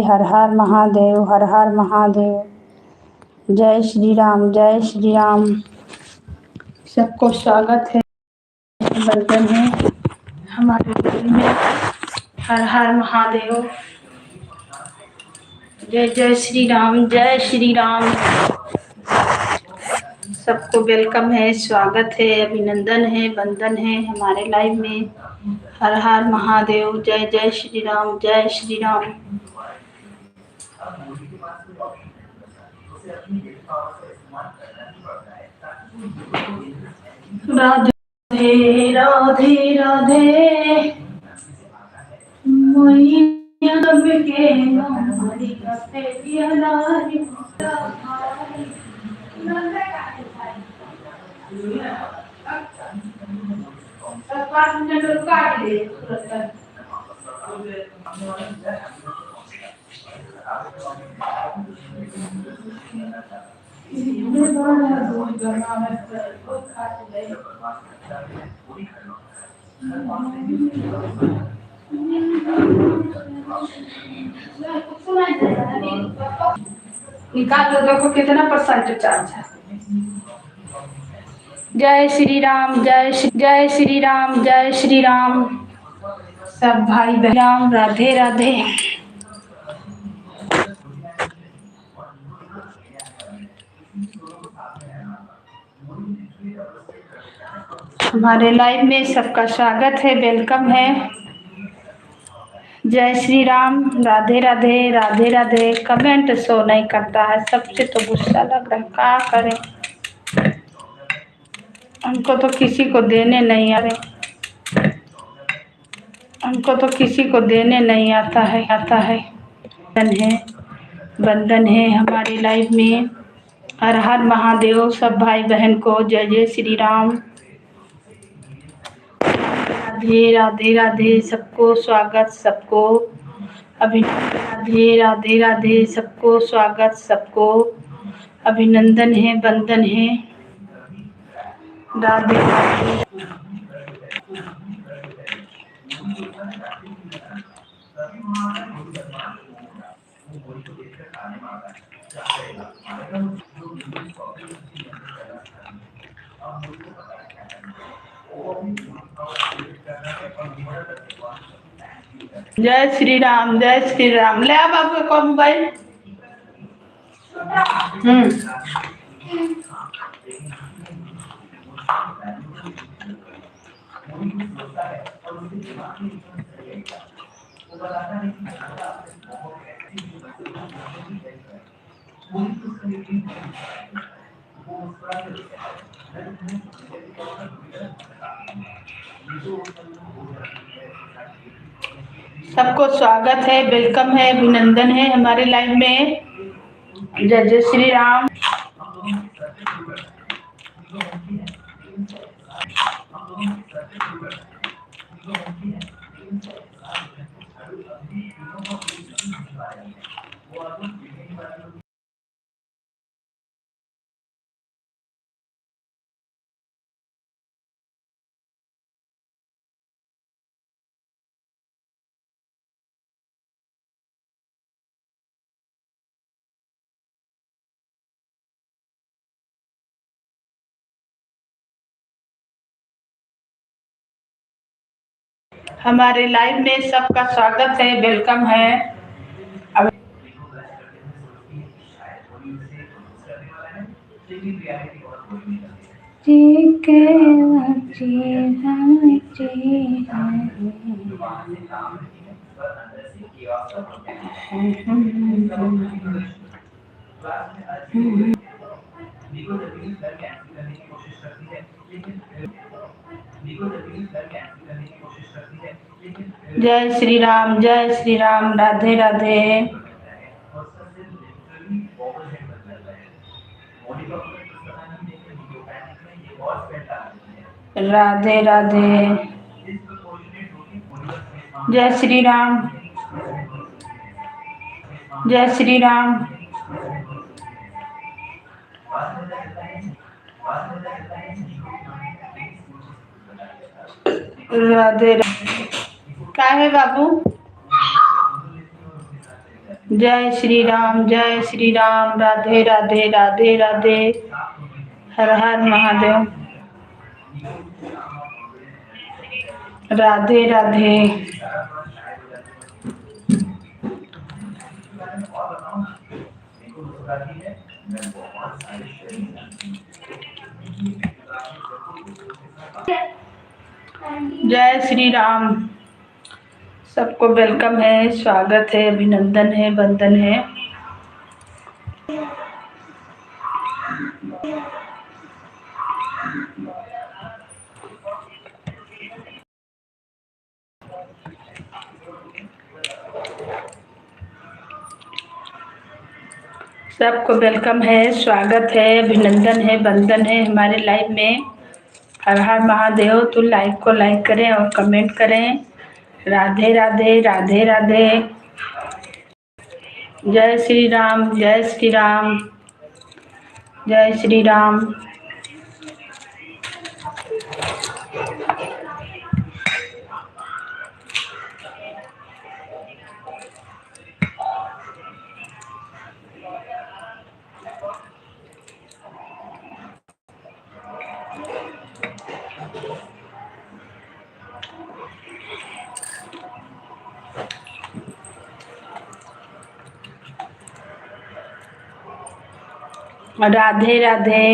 हर हर महादेव, हर हर महादेव। जय श्री राम, जय श्री राम। सबको स्वागत है, वंदन है हमारे दिल में। हर हर महादेव। जय जय श्री राम, जय श्री राम। सबको वेलकम है, स्वागत है, अभिनंदन है, वंदन है हमारे लाइव में। हर हर महादेव। जय जय श्री राम, जय श्री राम। राधे राधे राधे मैया के नारी रते दिया नारी काट दे। निकाल दो, देखो कितना परसेंट चार्ज है। जय श्री राम, जय श्री राम, जय श्री राम। सब भाई बहन राधे राधे। हमारे लाइव में सबका स्वागत है, वेलकम है। जय श्री राम, राधे राधे, राधे राधे। कमेंट शो नहीं करता है, सबसे तो गुस्सा लग रहा है, क्या करें। हमको तो किसी को देने नहीं आ रहे, हमको तो किसी को देने नहीं आता है। वंदन है हमारे लाइव में। हर हर महादेव। सब भाई बहन को जय जय श्री राम। राधे राधे राधे। सबको स्वागत, सबको अभिनंदन। राधे राधे राधे। सबको स्वागत, सबको अभिनंदन है, वंदन है। राधे राधे। जय श्री राम, जय श्री राम। ले अब आपका मोबाइल। सबको स्वागत है, वेलकम है, अभिनंदन है हमारे लाइव में। जय जय श्री राम। हमारे लाइव में सबका स्वागत है, वेलकम है। जय श्री राम, जय श्री राम। राधे राधे। राधे राधे। जय श्री राम, जय श्री राम। राधे राधे। क्या है बाबू? जय श्री राम, राधे राधे, राधे राधे, हर हर महादेव, राधे राधे। जय श्री राम, सबको वेलकम है, स्वागत है, अभिनंदन है, वंदन है। सबको वेलकम है, स्वागत है, अभिनंदन है, वंदन है हमारे लाइव में। हर हर महादेव। तो लाइव को लाइक करें और कमेंट करें। राधे राधे, राधे राधे, जय श्री राम, जय श्री राम, जय श्री राम। राधे राधे,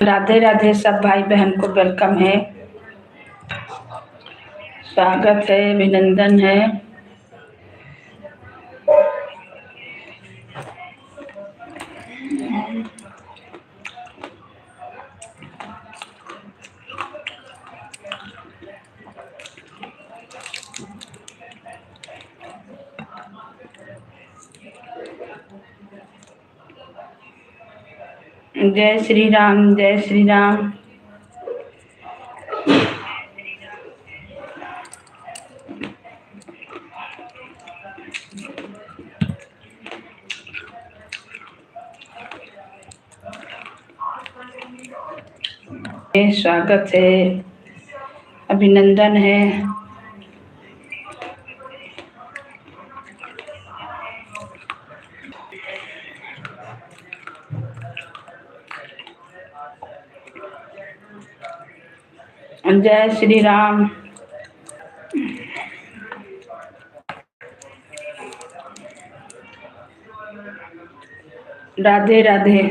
राधे राधे। सब भाई बहन को वेलकम है, स्वागत है, अभिनंदन है। जय श्री राम, जय श्री राम, स्वागत है, अभिनंदन है। जय श्री राम, राधे राधे।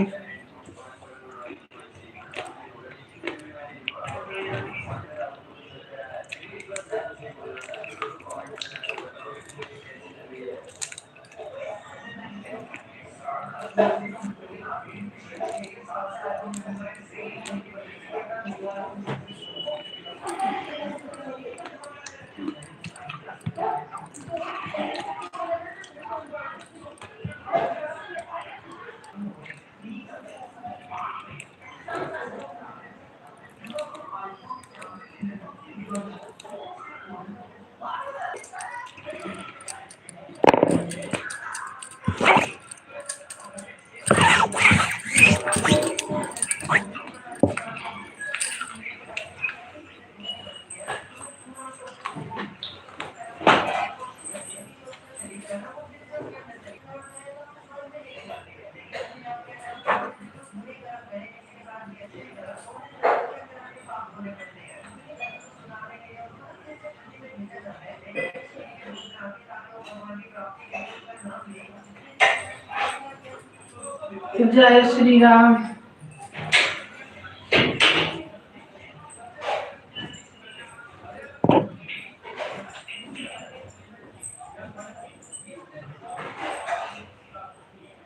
जय श्री राम,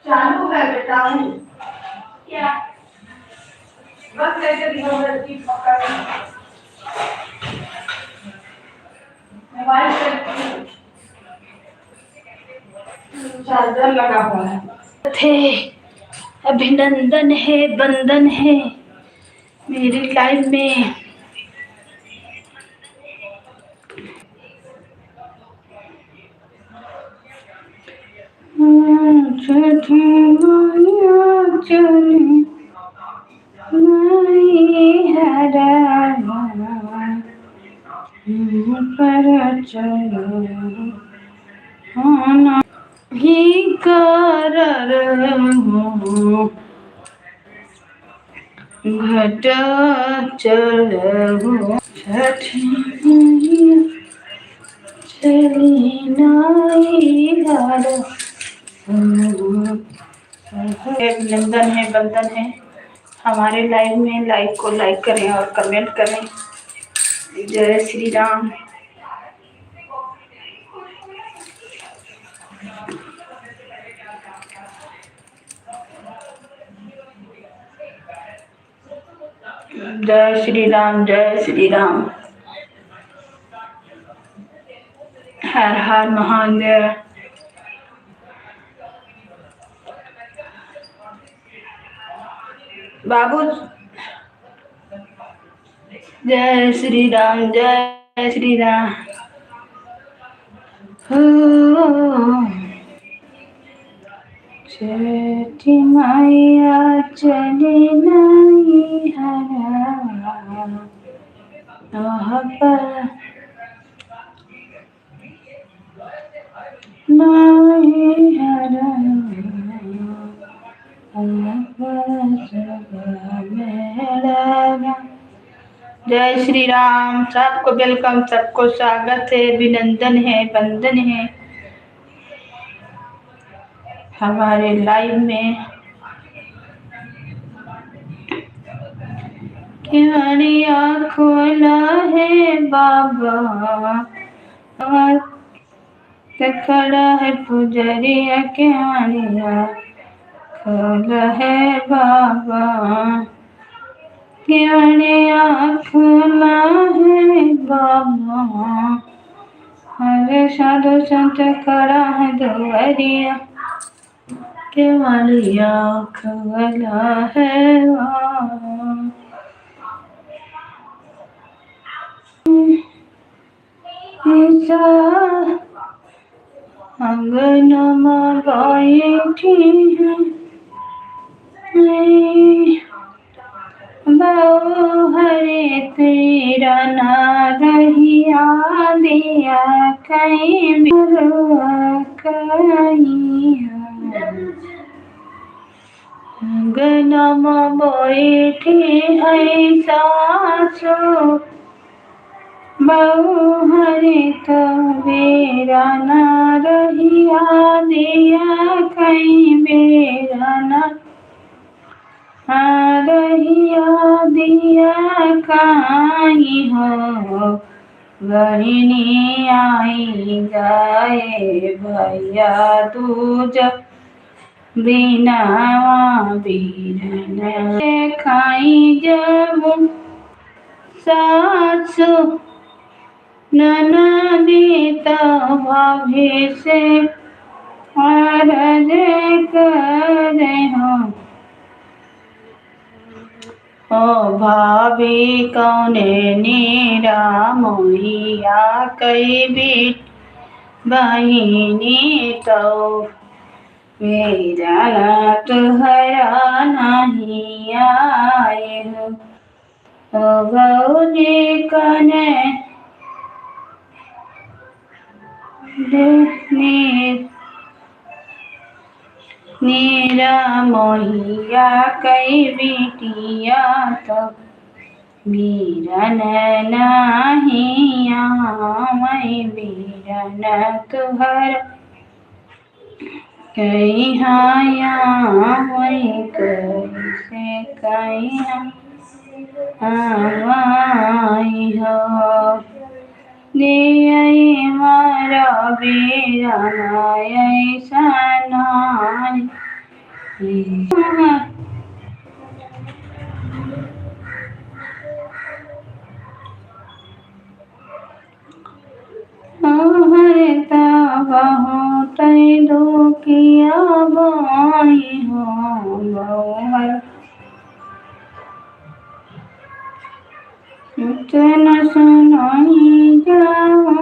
चालू है बेटा। क्या बस ऐसे मोबाइल चार्जर लगा हुआ है। थे अभिनंदन है, वंदन है मेरी लाइफ में। छठी मैया चली हरा पर चलो ही कर घट चलो छठी मैया चली हरा। अभिनंदन है, बंधन है। हमारे लाइव में लाइक को लाइक करें और कमेंट करें। जय श्री राम। जय श्री राम, जय श्री राम। हर हर महादेव। बाबू जय श्री राम, जय श्री राम। छठी मैया चली नहीं हरा पर नहीं हरा जय श्री राम। सबको वेलकम, सबको स्वागत है, अभिनंदन है, बंधन है हमारे लाइव में। किवाड़िया खोला है बाबा खड़ा है पुजरिया, किवाड़िया खोला है बाबा, किवाड़िया खोला है बाबा। हरे साधु संत खड़ा है दुआरिया, किवाड़िया खोला है बाबा। अंगनमा बैठी है बहु हरे तेरा ना रहिया दिया कहीं अंगनमा बैठी है सासु बहु हरे तबेरा ना रहिया दिया कहीं बेरा ना रहिया दिया कहीं हो। बहिनी आई जाए भैया दूज बिना बीरन खाई जब सासु ननदी भाभी से अरज करे हो भाभी कौने नीरा मोहिया कई भी बहिनी तो मेरा तुहरा नहीं आए हो। भौजी कने नीरा मोहिया कई बिटिया तो बीरन नहीं आए बीरन तुहर कई हाया वही कैसे कई हमाई हो दिया मारा बीरन ऐसा नाई हरता बहुत दुखिया बाई हो बहुर न सुनाई जाओ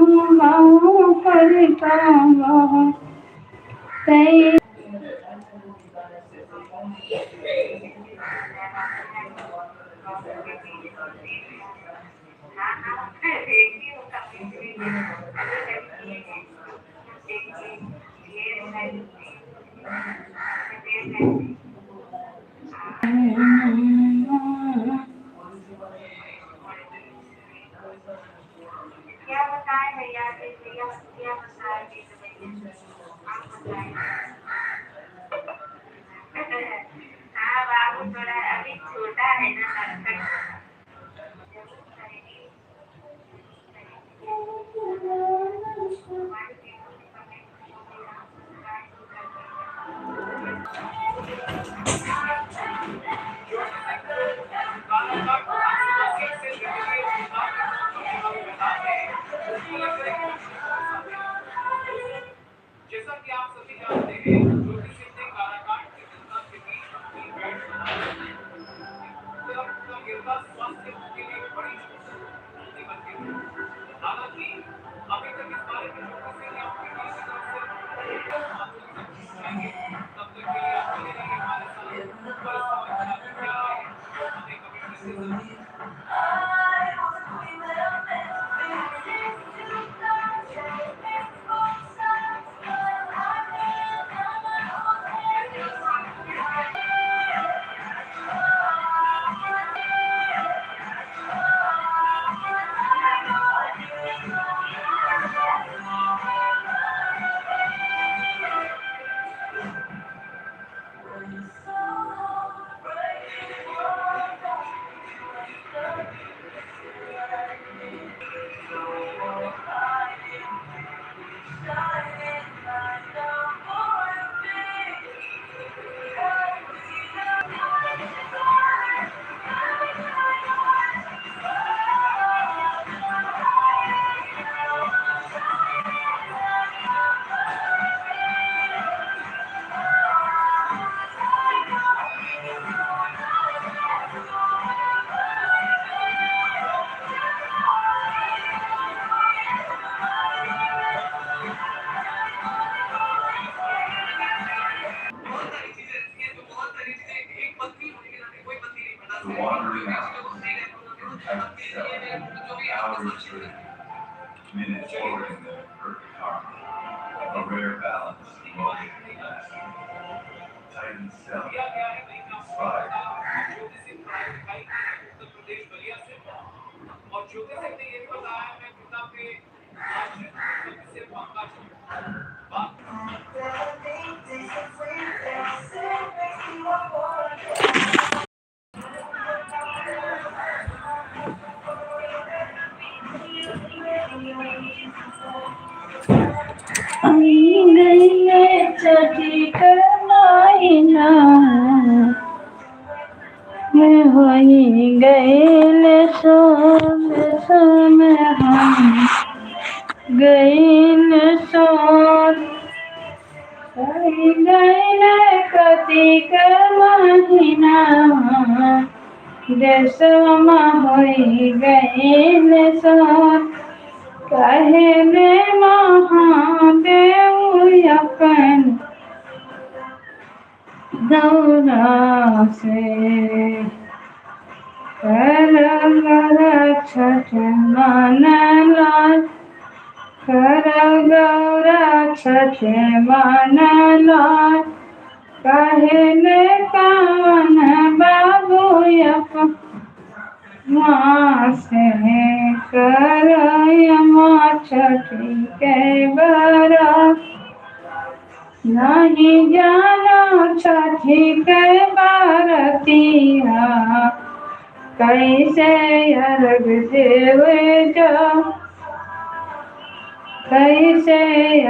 कहीं छठी करनाइना मैं होई गईल सोम सोम हम गईल सोम गईल कतिक महीना देशमा होई गईल सोम कहे में महादेव अपन दौरा से कर छठ मनला कर गौरा छठ मनला कहे में कावन बाबू अपन माँ से कर माँ छठी के बरा नहीं जानो छठी के बारतिया कैसे अर्घ देवे जो कैसे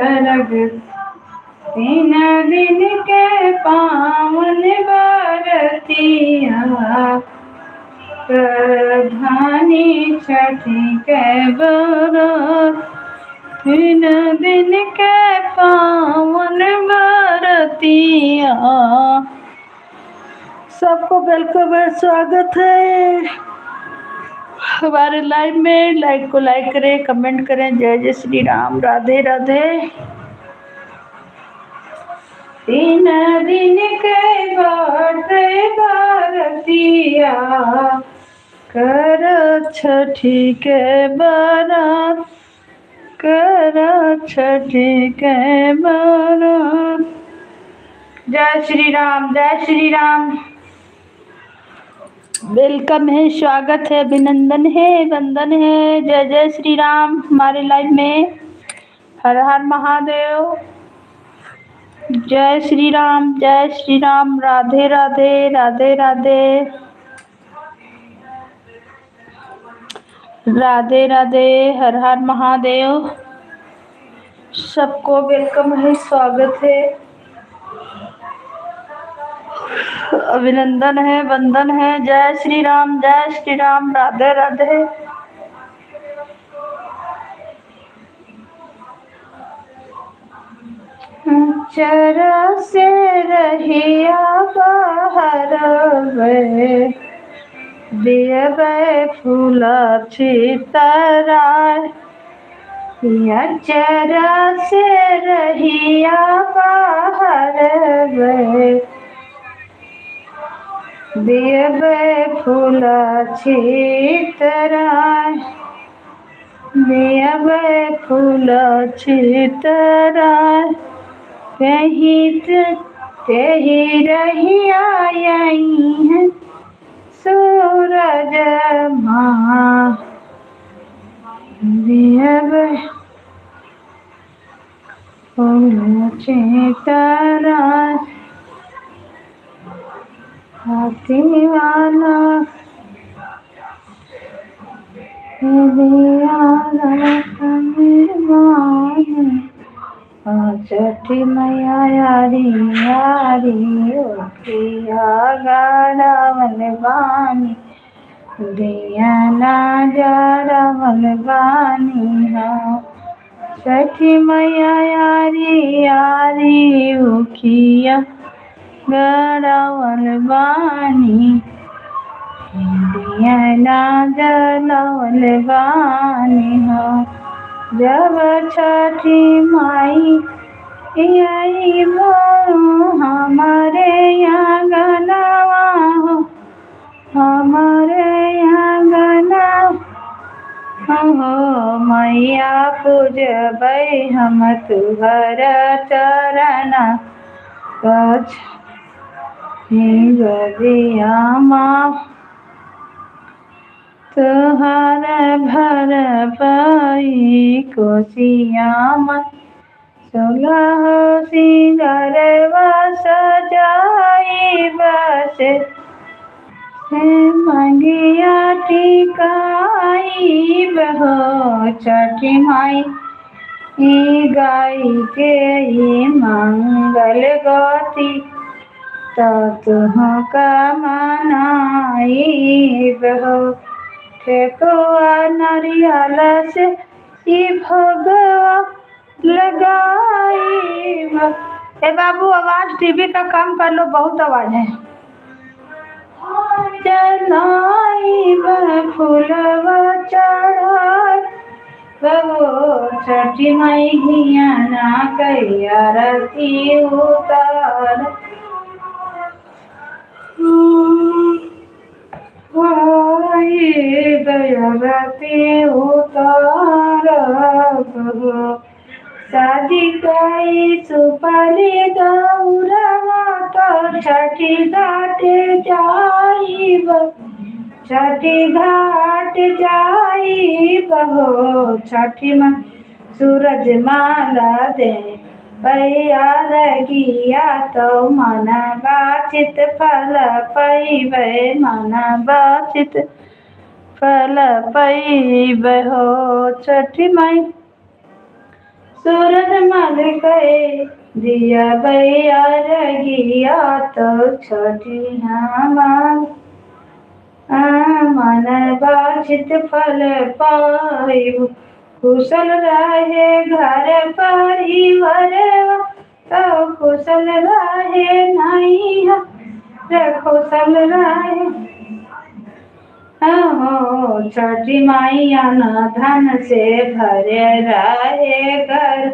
अर्घ 3 दिन के पावन बारतिया प्रधानी छठी के बरत 3 दिन के पावन बारतिया। सबको वेलकम और स्वागत है हमारे लाइव में। लाइक को लाइक करें, कमेंट करें। जय जय श्री राम, राधे राधे। तीन दिन के बाटे बरतिया कर छठी के बरात कर छठी के बरात। जय श्री राम, जय श्री राम। वेलकम है, स्वागत है, अभिनंदन है, वंदन है। जय जय श्री राम हमारे लाइव में। हर हर महादेव। जय श्री राम, जय श्री राम। राधे राधे, राधे राधे, राधे राधे। हर हर महादेव। सबको वेलकम है, स्वागत है, अभिनंदन है, वंदन है। जय श्री राम, जय श्री राम। राधे राधे। चरा से रहिया बाहर देवे फूला छितराय। चरा से रहिया बाहर देवे फूला छितराय। देवे फूला छितराय। तेही रही आई है सूरज माँ। देवे फूला छितराय। हाथी वाला छठी मैया यारी यारी ओखिया गाड़ावल बानी। दिया ना जरावल बानी हाँ। छठी मैया यारी यारी ओखिया गाड़ावल बानी। दिया ना जलावल बानी हाँ। जब छठी माई आई हमारे यहाँ गनावा हो। हमारे यहाँ गना हो मैया पूजबै हम तुहर चरणा। गदिया माँ तुहार भर पाई कोसिया माँ। सोलह सिंगरवा सजाई बस मंगिया टिकाई बहो। छठी माई गाई के मंगल गति तुहका मनाई बहो। ठेकुआ नारियल से भगवा लगाई। ए बाबू आवाज टीवी का कम कर लो, बहुत आवाज है। चलाई फूलवा चढ़ाई बहो। छठी माई हिया ना कैया रती उतार। गयरती उतार बहो। शादी कई सुपाली दौड़वा तो छठी घाट जाइब। छठी घाट जाइब हो। छठी माँ सूरज माला दे पैया रगिया तो मना बाचित फल पैबे। मना बाचित फल पैबे हो। छठी माई सूरज मल के दिया भैया रगिया तो छठी हमार मन बाछित फल पाइब। कुशल रहे घर परिवार तो कुशल रहे नहीं कुशल रहे हो। छठी माइया न धन से भरे रहे घर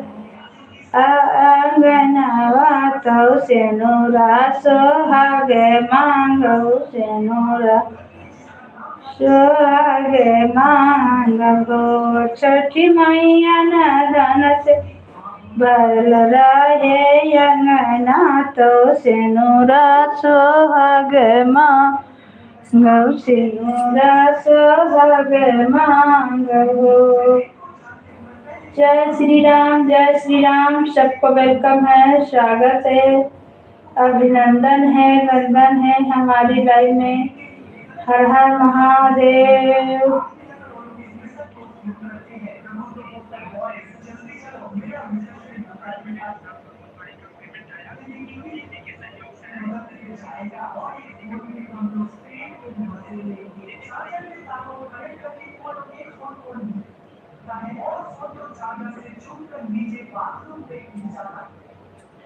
अंगनवा तौ सेनुरा सोहागे मांगौ सेनुरा सोहागे मांगो। छठी मैया नदन से बल रहे अंगना तो सेनुरा सोहागे मांगो सेनुरा सोहागे मांगो। जय श्री राम सबको वेलकम है, स्वागत है, अभिनंदन है, वंदन है हमारी लाइव में। हर हर महादेव।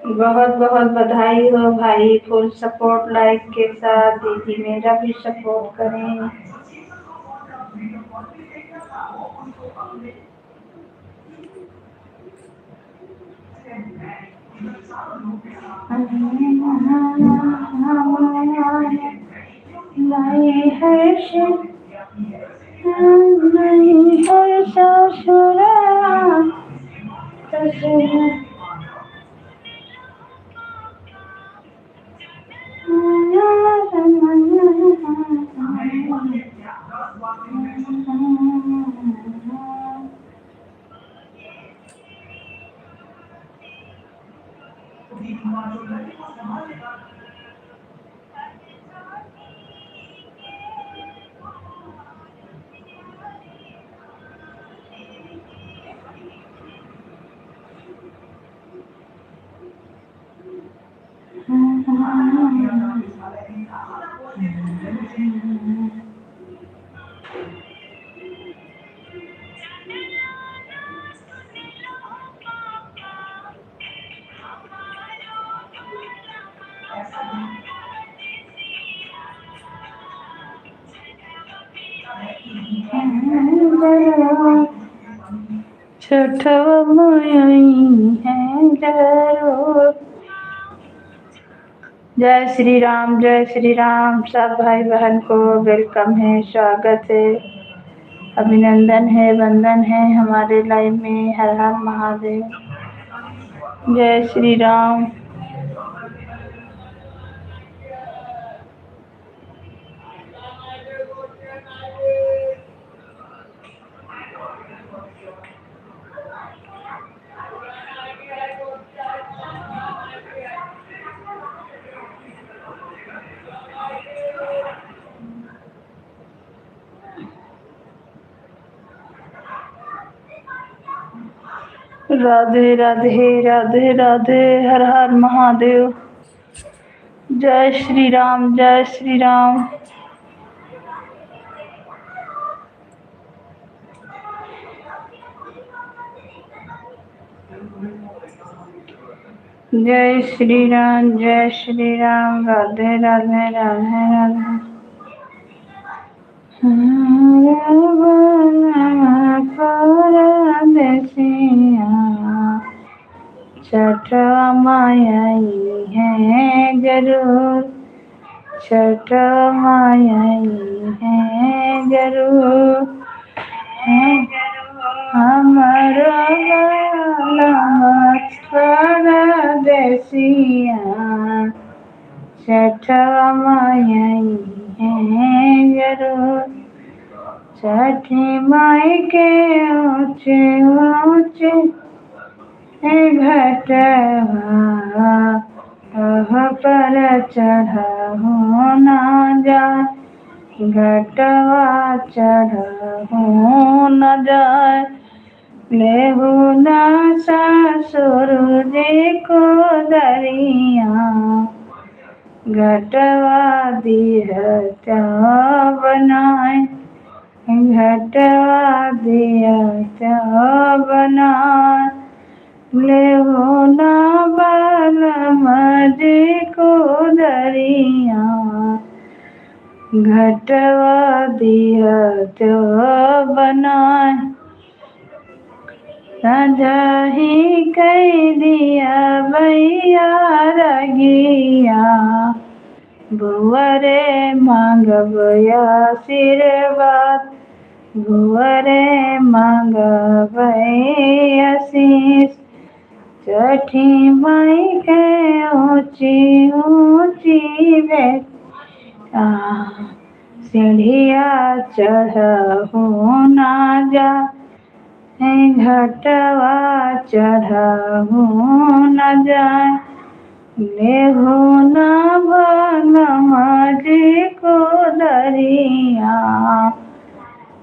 बहुत बहुत बधाई हो भाई, फुल सपोर्ट लाइक के साथ। दीदी मेरा भी सपोर्ट करें। नहीं है ससुरा छठ मई है जरूर। जय श्री राम सब भाई बहन को वेलकम है, स्वागत है, अभिनंदन है, वंदन है हमारे लाइव में। हर हर महादेव। जय श्री राम। राधे राधे राधे राधे, हर हर महादेव। जय श्री राम, जय श्री राम। जय श्री राम, जय श्री राम। राधे राधे राधे राधे। छठ माई है जरूर, छठ माई है जरूर। हमारो परदेसिया छठ माई है जरूर। छठी माई के ऊँचे ऊँचे घटवा पर चढ़ो ना जाए, घटवा चढ़ो न जाए। लेहु ना ससुर जी को दरिया, घटवा दिहता बनाए, घटवा दिहता बनाए। लेहु ना बालम जी को दरिया, घटवा दिहता बनाए। सजही कई दिया भैया रगिया भुअरे मांगब आशीर्वाद भुअरे मांगब आशीष छठी माई के ऊँची ऊँची बेटा सीढ़िया चढ़हु ना जा घटवा चढ़हु न जाए लेहु न भगमजी को दरिया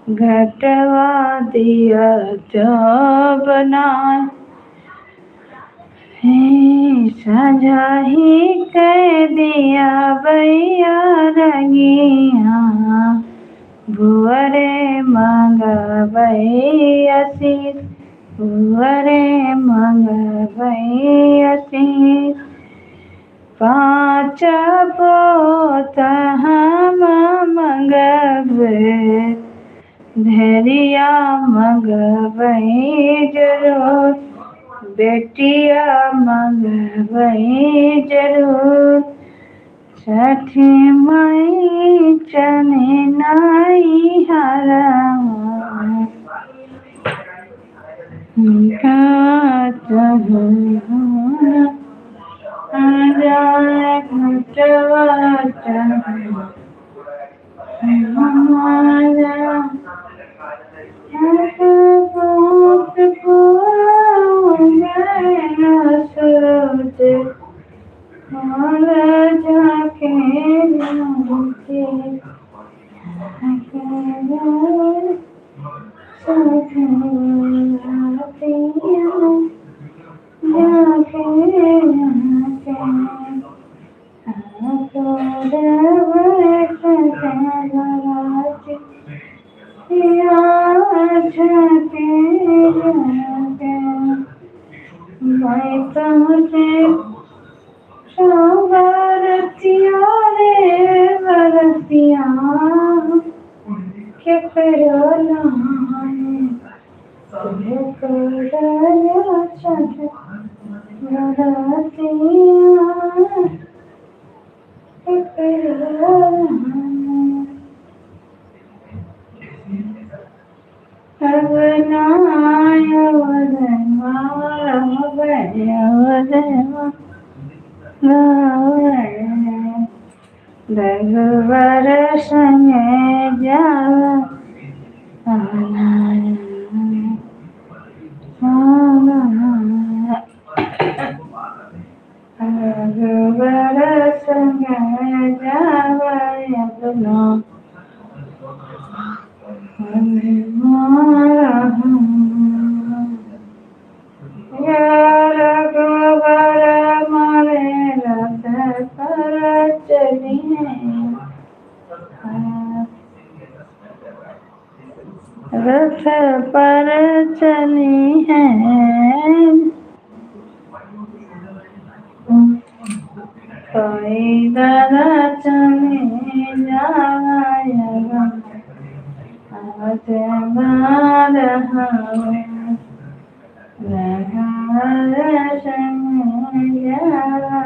घटवा दिया जो बनाए सजाही कह दिया भैया रंगिया भुअरे मंगबई आशीष भुअरे मंगबई आशीष पाँच पोत हम मंगबे धैर्या मंगबई जरूर बेटिया मंगबई जरूर छठी माई चने नाई हरा के रघुवर संगे जावा रघुवर संगे जावा अपना रघुवर मारे रथ पर चलिए रथ पर चली है कोई दरा चले जाएगा आज बार रघुवर संग जावा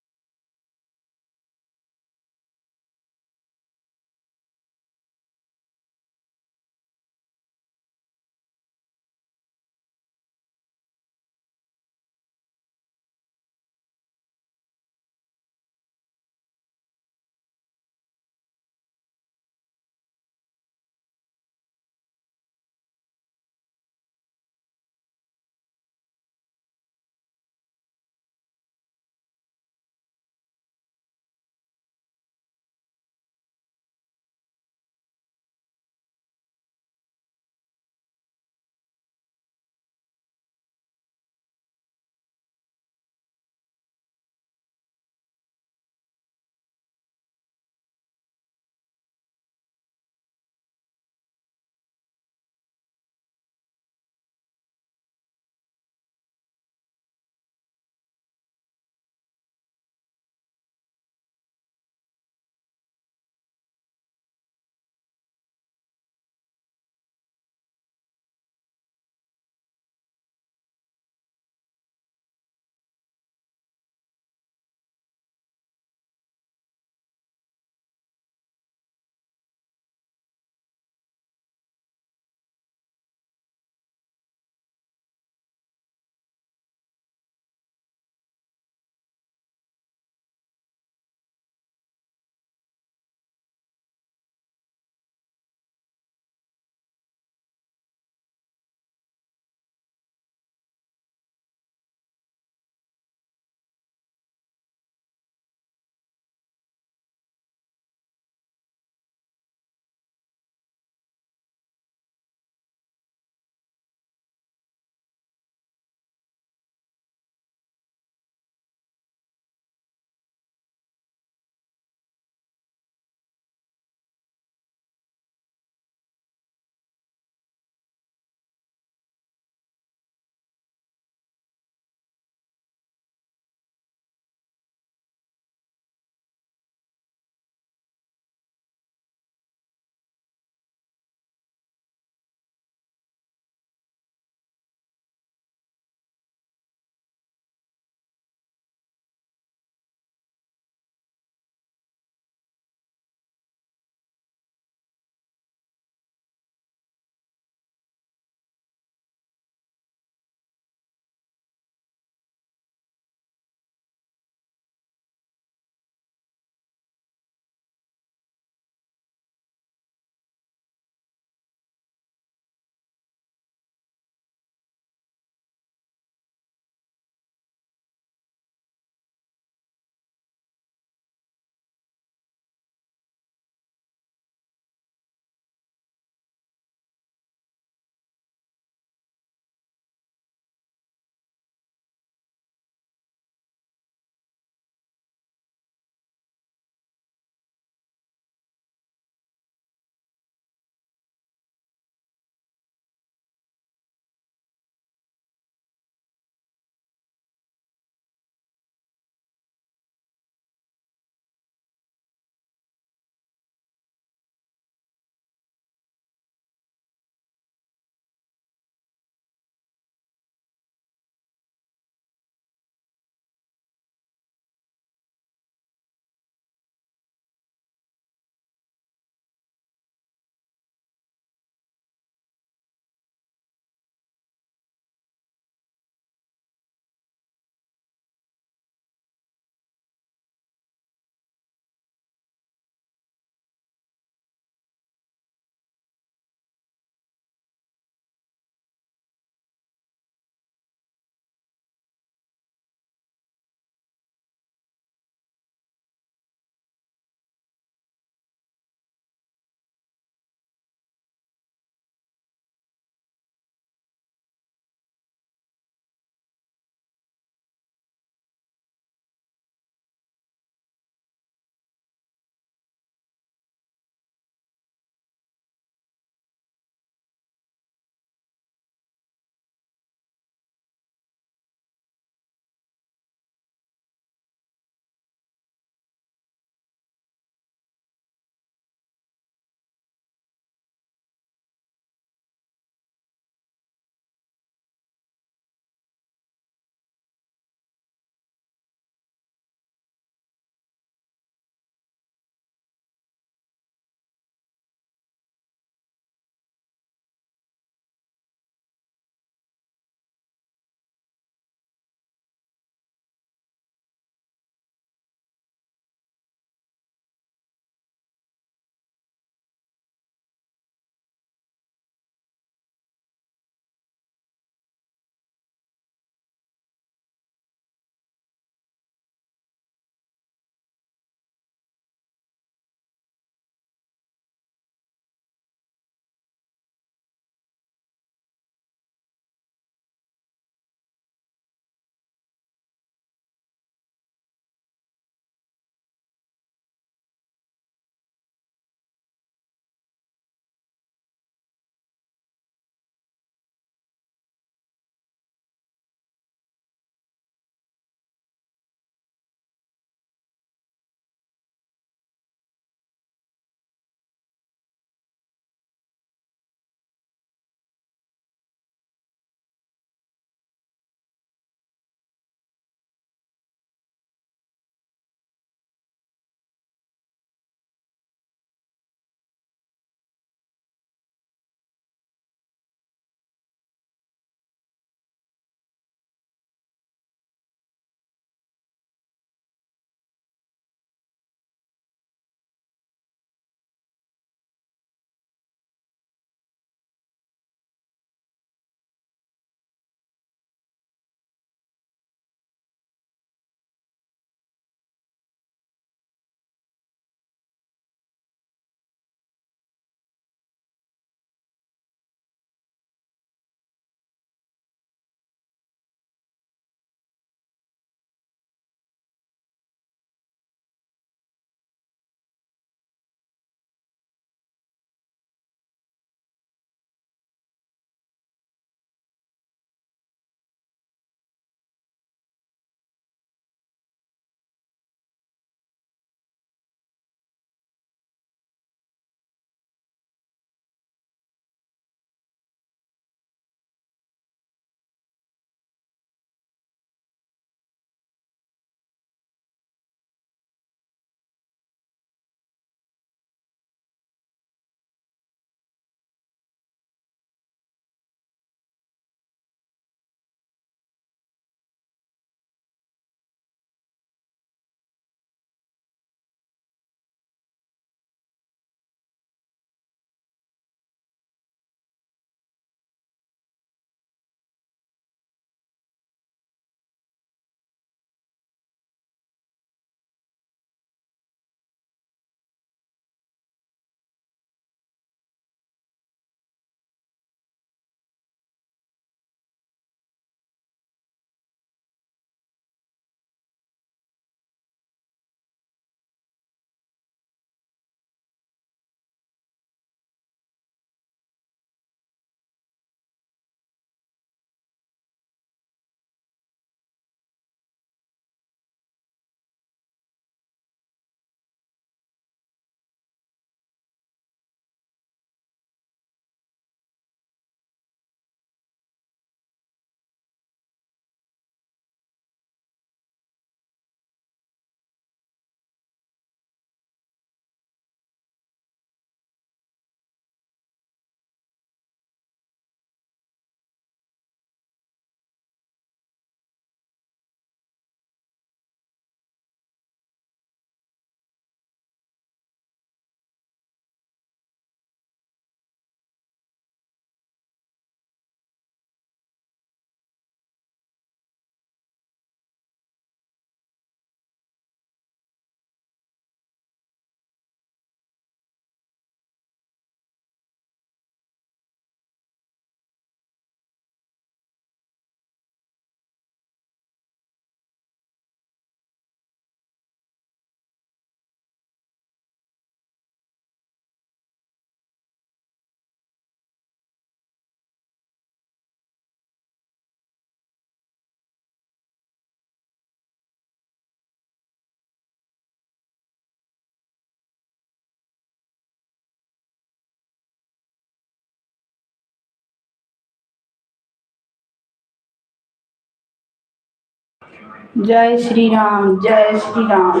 जय श्री राम, जय श्री राम।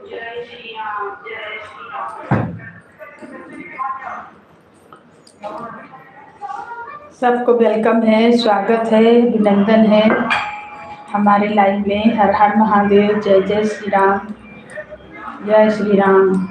जय श्री राम, जय श्री राम। सबको वेलकम है, स्वागत है, अभिनंदन है हमारे लाइव में। हर हर महादेव, जय जय श्री राम, जय श्री राम।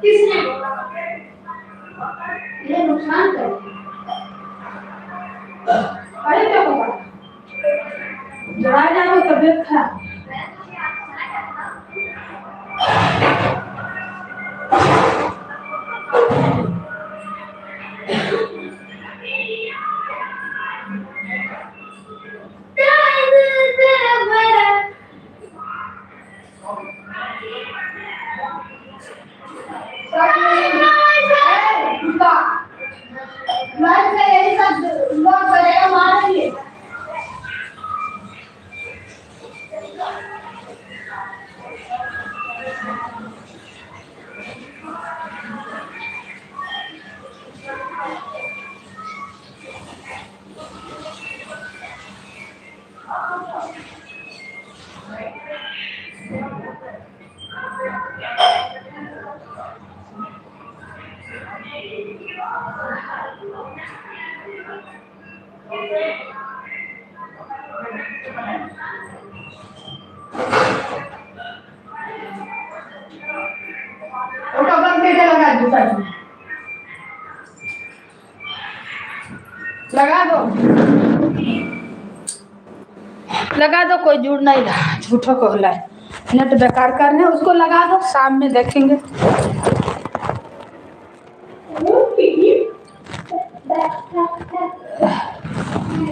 किसने ये नुकसान कर अरे क्या होगा जरा जाओ तबियत खराब लगा दो, लगा दो, कोई जुड़ नहीं रहा, झूठो को होला है। नेट बेकार करने, उसको लगा दो, शाम में देखेंगे।